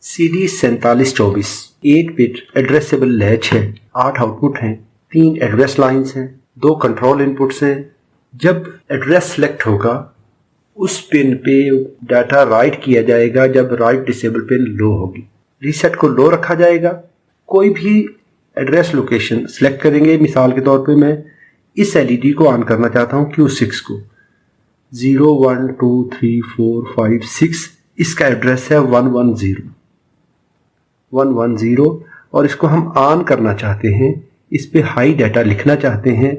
CD4724 8 bit addressable latch है। 8 output हैं, 3 address lines हैं, 2 कंट्रोल इनपुट्स हैं। जब एड्रेस सेलेक्ट होगा उस पिन पे डाटा राइट किया जाएगा जब राइट डिसेबल पिन लो होगी। रीसेट को लो रखा जाएगा। कोई भी एड्रेस लोकेशन सेलेक्ट करेंगे। मिसाल के तौर पे मैं इस एलईडी को ऑन करना चाहता हूँ, Q6 को। 0 1 2 3 4 5 6 इसका एड्रेस है 110 और इसको हम ऑन करना चाहते हैं। इस पे हाई डाटा लिखना चाहते हैं।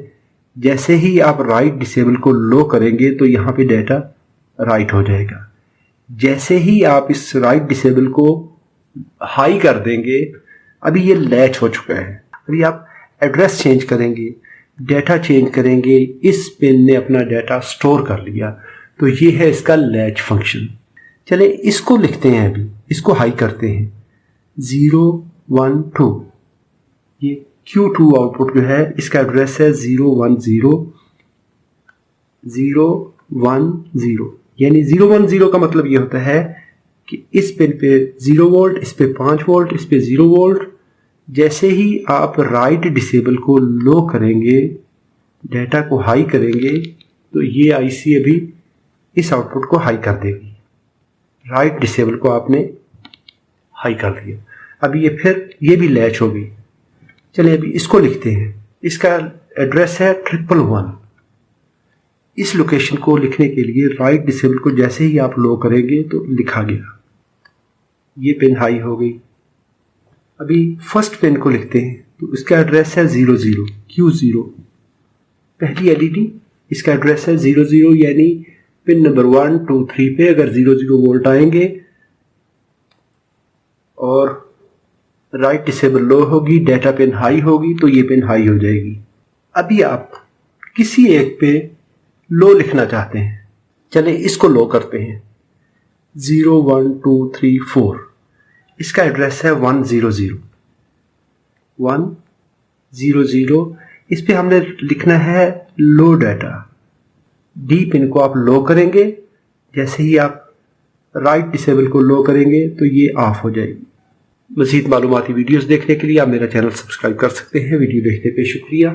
जैसे ही आप राइट डिसेबल को लो करेंगे तो यहाँ पे डाटा राइट हो जाएगा। जैसे ही आप इस राइट डिसेबल को हाई कर देंगे, अभी ये लैच हो चुका है। अभी आप एड्रेस चेंज करेंगे, डाटा चेंज करेंगे, इस पिन ने अपना डाटा स्टोर कर लिया, तो ये है इसका लैच फंक्शन। चले इसको लिखते हैं, अभी इसको हाई करते हैं। 0 1 2 ये Q2 आउटपुट जो है इसका एड्रेस है 010 यानी 010 का मतलब ये होता है कि इस पिन पे 0 वोल्ट, इस पे 5 वोल्ट, इस पे 0 वोल्ट। जैसे ही आप राइट डिसेबल को लो करेंगे, डाटा को हाई करेंगे, तो ये आईसी अभी इस आउटपुट को हाई कर देगी। राइट डिसेबल को आपने हाई कर दिया। अभी ये भी लैच हो गई। चलिए अभी इसको लिखते हैं। इसका एड्रेस है 111। इस लोकेशन को लिखने के लिए राइट डिसेबल को जैसे ही आप लो करेंगे तो लिखा गया। ये पिन हाई हो गई। अभी फर्स्ट पिन को लिखते हैं, तो इसका एड्रेस है 00 Q0। पहली एलईडी इसका एड्रेस है 00 यानी पिन नंबर 1 2 3 पे अगर 00 वोल्ट आएंगे और राइट डिसेबल लो होगी, डाटा पिन हाई होगी, तो ये पिन हाई हो जाएगी। अभी आप किसी एक पे लो लिखना चाहते हैं। चले इसको लो करते हैं। 0 1 2 3 4 इसका एड्रेस है 100 इस पे हमने लिखना है लो डाटा। डी पिन को आप लो करेंगे, जैसे ही आप राइट डिसेबल को लो करेंगे तो ये ऑफ हो जाएगी। मज़ीद मालूमाती वीडियोस देखने के लिए आप मेरा चैनल सब्सक्राइब कर सकते हैं। वीडियो देखने पे शुक्रिया।